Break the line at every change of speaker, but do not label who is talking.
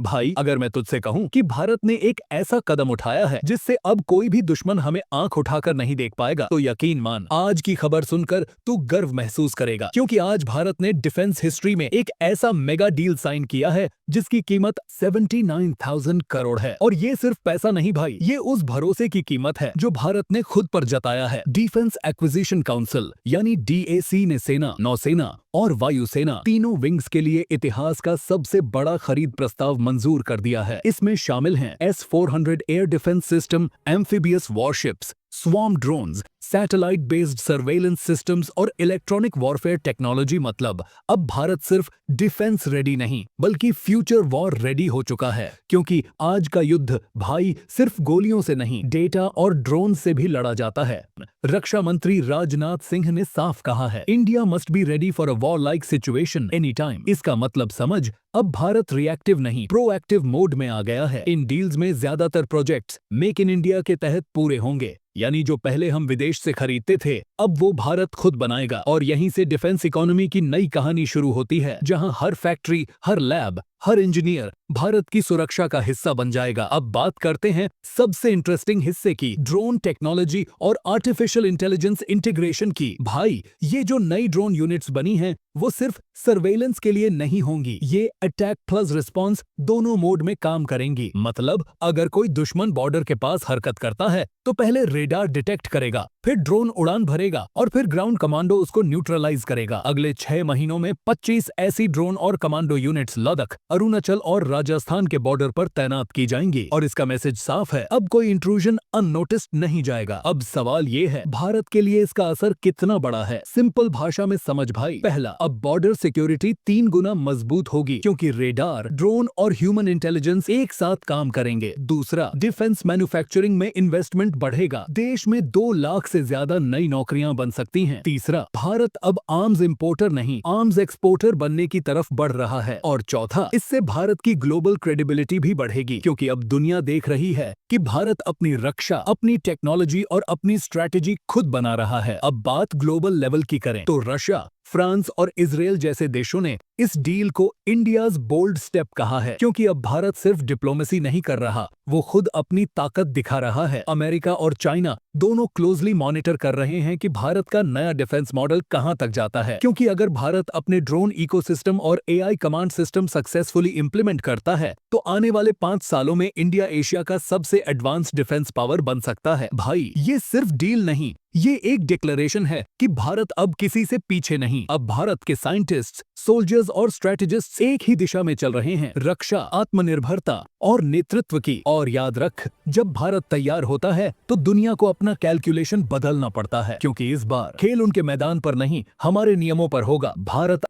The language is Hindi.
भाई अगर मैं तुझसे कहूं कि भारत ने एक ऐसा कदम उठाया है जिससे अब कोई भी दुश्मन हमें आंख उठाकर नहीं देख पाएगा, तो यकीन मान आज की खबर सुनकर तू गर्व महसूस करेगा, क्योंकि आज भारत ने डिफेंस हिस्ट्री में एक ऐसा मेगा डील साइन किया है जिसकी कीमत 79,000 करोड़ है। और ये सिर्फ पैसा नहीं भाई, ये उस भरोसे की कीमत है जो भारत ने खुद पर जताया है। डिफेंस एक्विजिशन काउंसिल यानी DAC ने सेना, नौसेना और वायुसेना तीनों विंग्स के लिए इतिहास का सबसे बड़ा खरीद प्रस्ताव मंजूर कर दिया है। इसमें शामिल हैं S-400 air defence system, amphibious warships, swarm drones, satellite based surveillance systems और इलेक्ट्रॉनिक वॉरफेयर टेक्नोलॉजी। मतलब अब भारत सिर्फ डिफेंस रेडी नहीं बल्कि फ्यूचर वॉर रेडी हो चुका है, क्योंकि आज का युद्ध भाई सिर्फ गोलियों से नहीं, डेटा और ड्रोन से भी लड़ा जाता है। रक्षा मंत्री राजनाथ सिंह ने साफ कहा है, India must be ready for a war like situation any time. इसका मतलब समझ, अब भारत रिएक्टिव नहीं प्रोएक्टिव मोड में आ गया है। इन डील्स में ज्यादातर प्रोजेक्ट्स मेक इन इंडिया के तहत पूरे होंगे, यानी जो पहले हम विदेश से खरीदते थे अब वो भारत खुद बनाएगा। और यहीं से डिफेंस इकोनॉमी की नई कहानी शुरू होती है, जहां हर फैक्ट्री, हर लैब, हर इंजीनियर भारत की सुरक्षा का हिस्सा बन जाएगा। अब बात करते हैं सबसे इंटरेस्टिंग हिस्से की, ड्रोन टेक्नोलॉजी और आर्टिफिशियल इंटेलिजेंस इंटीग्रेशन की। भाई ये जो नई ड्रोन यूनिट्स बनी हैं वो सिर्फ सर्वेलेंस के लिए नहीं होंगी, ये अटैक प्लस रिस्पॉन्स दोनों मोड में काम करेंगी। मतलब अगर कोई दुश्मन बॉर्डर के पास हरकत करता है तो पहले रेडार डिटेक्ट करेगा, फिर ड्रोन उड़ान भरेगा और फिर ग्राउंड कमांडो उसको न्यूट्रलाइज करेगा। अगले 6 महीनों में 25 ऐसी ड्रोन और कमांडो यूनिट्स लद्दाख, अरुणाचल और राजस्थान के बॉर्डर पर तैनात की जाएंगी। और इसका मैसेज साफ है, अब कोई इंट्रूजन अननोटिस्ड नहीं जाएगा। अब सवाल ये है, भारत के लिए इसका असर कितना बड़ा है? सिंपल भाषा में समझ भाई, पहला, अब बॉर्डर सिक्योरिटी 3 गुना मजबूत होगी, क्योंकि रेडार, ड्रोन और ह्यूमन इंटेलिजेंस एक साथ काम करेंगे। दूसरा, डिफेंस मैन्युफैक्चरिंग में इन्वेस्टमेंट बढ़ेगा, देश में 2 लाख से ज्यादा नई नौकरियां बन सकती हैं। तीसरा, भारत अब आर्म्स इंपोर्टर नहीं आर्म्स एक्सपोर्टर बनने की तरफ बढ़ रहा है। और चौथा, इससे भारत की ग्लोबल क्रेडिबिलिटी भी बढ़ेगी, क्योंकि अब दुनिया देख रही है कि भारत अपनी रक्षा, अपनी टेक्नोलॉजी और अपनी स्ट्रैटेजी खुद बना रहा है। अब बात ग्लोबल लेवल की करें तो रशिया, फ्रांस और इजराइल जैसे देशों ने इस डील को इंडियाज बोल्ड स्टेप कहा है, क्योंकि अब भारत सिर्फ डिप्लोमेसी नहीं कर रहा, वो खुद अपनी ताकत दिखा रहा है। अमेरिका और चाइना दोनों क्लोजली मॉनिटर कर रहे हैं कि भारत का नया डिफेंस मॉडल कहां तक जाता है, क्योंकि अगर भारत अपने ड्रोन इकोसिस्टम और AI command system successfully implement करता है तो आने वाले 5 सालों में इंडिया एशिया का सबसे एडवांस डिफेंस पावर बन सकता है। भाई ये सिर्फ डील नहीं, ये एक डिक्लेरेशन है कि भारत अब किसी से पीछे नहीं। अब भारत के साइंटिस्ट्स, सोल्जर्स और स्ट्रेटेजिस्ट्स एक ही दिशा में चल रहे हैं, रक्षा, आत्मनिर्भरता और नेतृत्व की। और याद रख, जब भारत तैयार होता है तो दुनिया को अपना कैलकुलेशन बदलना पड़ता है, क्योंकि इस बार खेल उनके मैदान पर नहीं हमारे नियमों पर होगा। भारत